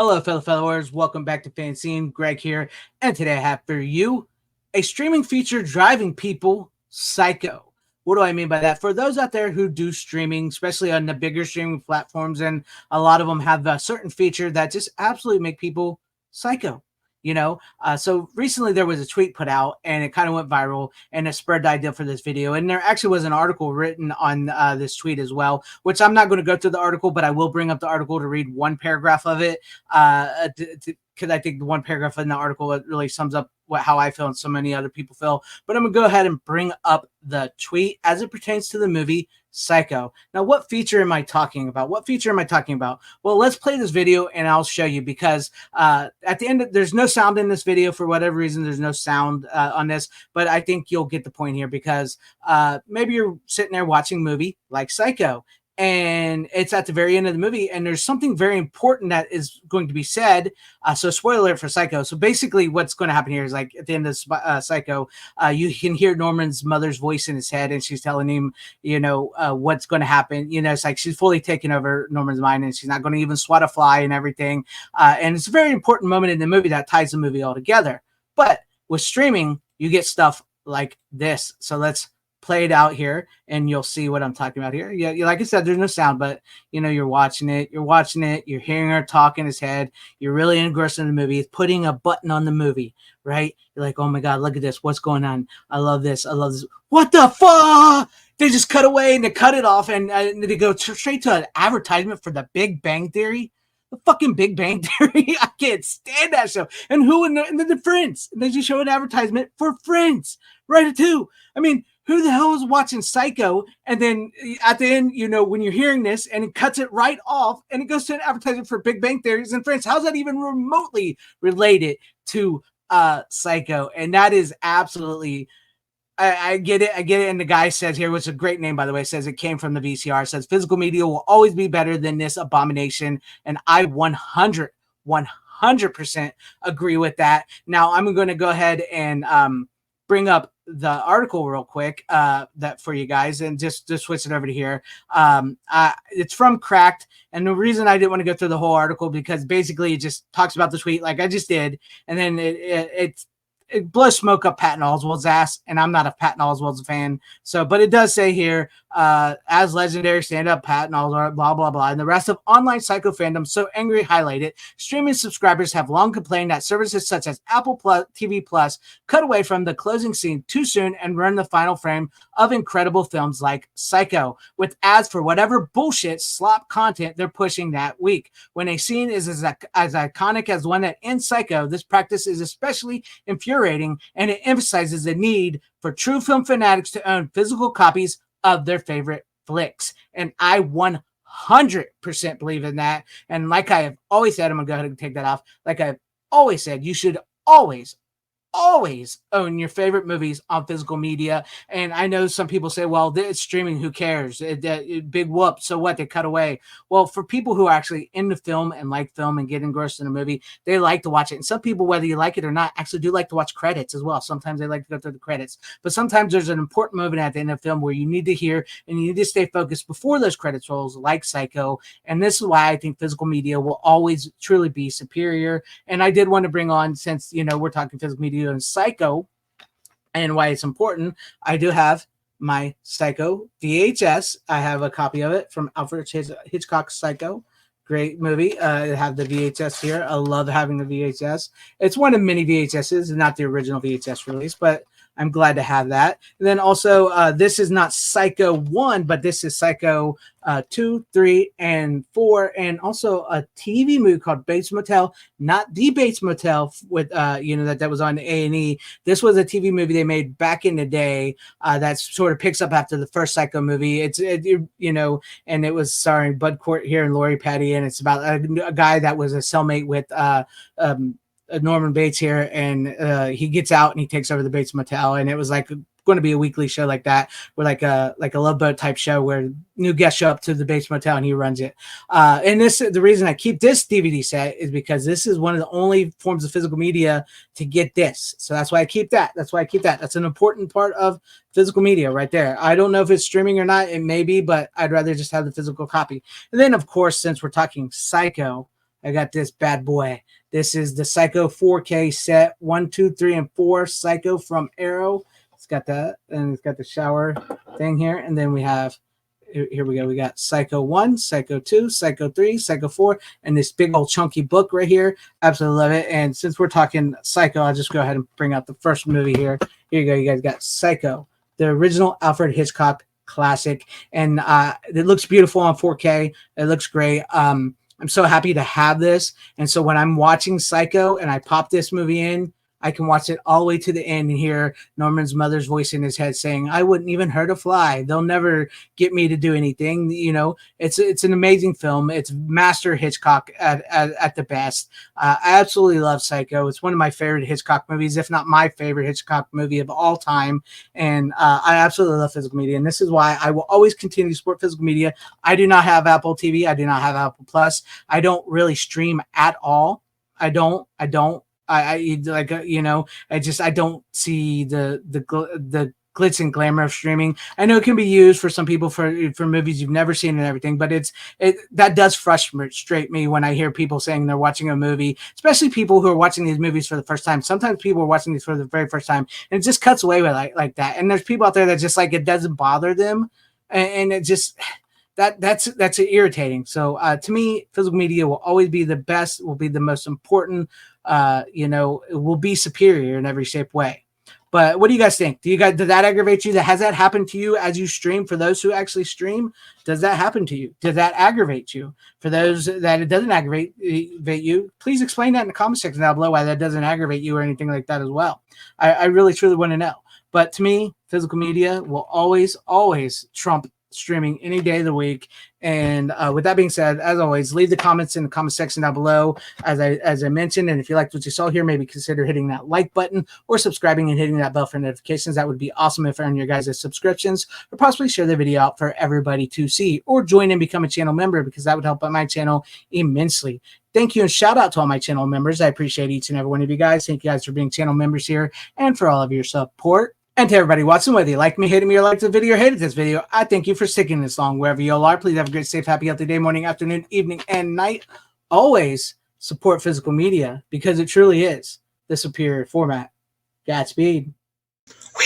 Hello, fellow followers. Welcome back to FanZcene. Greg here, and today I have for you a streaming feature driving people psycho. What do I mean by that? For those out there who do streaming, especially on the bigger streaming platforms, and a lot of them have a certain feature that just absolutely make people psycho. So recently there was a tweet put out, and it kind of went viral, and it spurred the idea for this video. And there actually was an article written on this tweet as well, which I'm not going to go through the article, but I will bring up the article to read one paragraph of it, because I think the one paragraph in the article it really sums up how I feel and so many other people feel. But I'm gonna go ahead and bring up the tweet as it pertains to the movie Psycho. Now, what feature am I talking about? Well, let's play this video and I'll show you, because at the end, there's no sound in this video for whatever reason. There's no sound on this, but I think you'll get the point here, because maybe you're sitting there watching a movie like Psycho, and it's at the very end of the movie, and there's something very important that is going to be said. So spoiler alert for Psycho. So basically what's going to happen here is, like, at the end of Psycho, you can hear Norman's mother's voice in his head, and she's telling him, what's going to happen. It's like she's fully taken over Norman's mind, and she's not going to even swat a fly and everything. And it's a very important moment in the movie that ties the movie all together. But with streaming, you get stuff like this. So let's play it out here and you'll see what I'm talking about here. Yeah, like I said, there's no sound, but you're watching it, you're hearing her talk in his head, you're really engrossed in the movie. It's putting a button on the movie, right? You're like, oh my god, look at this, what's going on? I love this. What the fuck? They just cut away and they cut it off, and they go straight to an advertisement for the Big Bang Theory. The fucking Big Bang Theory. I can't stand that show. And who in the Friends? And they just show an advertisement for Friends right too. I mean, who the hell is watching Psycho? And then at the end, when you're hearing this, and it cuts it right off, and it goes to an advertisement for Big Bang Theories and Friends. How's that even remotely related to Psycho? And that is absolutely, I get it. And the guy says here, which is a great name, by the way, says it came from the VCR, says physical media will always be better than this abomination. And I 100% agree with that. Now I'm going to go ahead and bring up the article real quick that for you guys, and just switch it over to here. It's from Cracked, and the reason I didn't want to go through the whole article, because basically it just talks about the tweet like I just did, and then it blows smoke up Patton Oswalt's ass, and I'm not a Patton Oswalt's fan. So, but it does say here, as legendary stand-up Patton Oswalt, blah, blah, blah, and the rest of online Psycho fandom so angry highlighted, streaming subscribers have long complained that services such as Apple TV Plus cut away from the closing scene too soon and ruin the final frame of incredible films like Psycho, with ads for whatever bullshit slop content they're pushing that week. When a scene is as iconic as the one that ends Psycho, this practice is especially infuriating, and it emphasizes the need for true film fanatics to own physical copies of their favorite flicks. And I 100% believe in that. And like I have always said, I'm going to go ahead and take that off. Like I've always said, you should always own your favorite movies on physical media. And I know some people say, well, it's streaming, who cares? Big whoop, so what? They cut away. Well, for people who are actually into film and like film and get engrossed in a movie, they like to watch it. And some people, whether you like it or not, actually do like to watch credits as well. Sometimes they like to go through the credits, but sometimes there's an important moment at the end of the film where you need to hear and you need to stay focused before those credits rolls, like Psycho. And this is why I think physical media will always truly be superior. And I did want to bring on, since we're talking physical media and Psycho and why it's important, I do have my Psycho VHS. I have a copy of it from Alfred Hitchcock's Psycho. Great movie. I have the VHS here. I love having the VHS. It's one of many VHSs, not the original VHS release, but I'm glad to have that. And then also, this is not Psycho 1, but this is Psycho 2, 3, and 4, and also a TV movie called Bates Motel, not the Bates Motel with, that was on A&E. This was a TV movie they made back in the day that sort of picks up after the first Psycho movie. And it was starring Bud Cort here and Lori Petty, and it's about a guy that was a cellmate with Norman Bates here, and he gets out and he takes over the Bates Motel, and it was like going to be a weekly show like that, where like a Love Boat type show where new guests show up to the Bates Motel and he runs it. And the reason I keep this DVD set is because this is one of the only forms of physical media to get this. So that's why I keep that. That's an important part of physical media right there. I don't know if it's streaming or not. It may be, but I'd rather just have the physical copy. And then, of course, since we're talking Psycho, I got this bad boy. This is the Psycho 4K set 1, 2, 3, and 4 Psycho from Arrow. It's got that, and it's got the shower thing here, and then we have here we go. We got Psycho 1, Psycho 2, Psycho 3, Psycho 4, and this big old chunky book right here. Absolutely love it. And since we're talking Psycho, I'll just go ahead and bring out the first movie here. Here you go. You guys got Psycho, the original Alfred Hitchcock classic, and it looks beautiful on 4K. It looks great. I'm so happy to have this. And so when I'm watching Psycho and I pop this movie in, I can watch it all the way to the end and hear Norman's mother's voice in his head saying, I wouldn't even hurt a fly. They'll never get me to do anything. You know, it's an amazing film. It's master Hitchcock at the best. I absolutely love Psycho. It's one of my favorite Hitchcock movies, if not my favorite Hitchcock movie of all time. And I absolutely love physical media. And this is why I will always continue to support physical media. I do not have Apple TV. I do not have Apple Plus. I don't really stream at all. I don't. I like, you know, I don't see the glitz and glamour of streaming. I know it can be used for some people for movies you've never seen and everything, but that does frustrate me when I hear people saying they're watching a movie, especially people who are watching these movies for the first time. Sometimes people are watching these for the very first time, and it just cuts away with like that. And there's people out there that just like it doesn't bother them, and it just that's irritating. So to me, physical media will always be the best, will be the most important. You know, it will be superior in every shape way. But what do you guys think? Did that aggravate you? Has that happened to you as you stream? For those who actually stream, does that happen to you? Does that aggravate you? For those that it doesn't aggravate you, please explain that in the comment section down below why that doesn't aggravate you or anything like that as well. I really truly want to know. But to me, physical media will always trump streaming any day of the week. And with that being said, as always, leave the comments in the comment section down below, as I mentioned. And if you liked what you saw here, maybe consider hitting that like button or subscribing and hitting that bell for notifications. That would be awesome if earn your guys' subscriptions, or possibly share the video out for everybody to see, or join and become a channel member, because that would help out my channel immensely. Thank you, and shout out to all my channel members. I appreciate each and every one of you guys. Thank you guys for being channel members here and for all of your support. And to everybody watching, whether you like me, hated me, or liked the video, or hated this video, I thank you for sticking this long. Wherever you all are, please have a great, safe, happy, healthy day, morning, afternoon, evening, and night. Always support physical media, because it truly is the superior format. Godspeed. We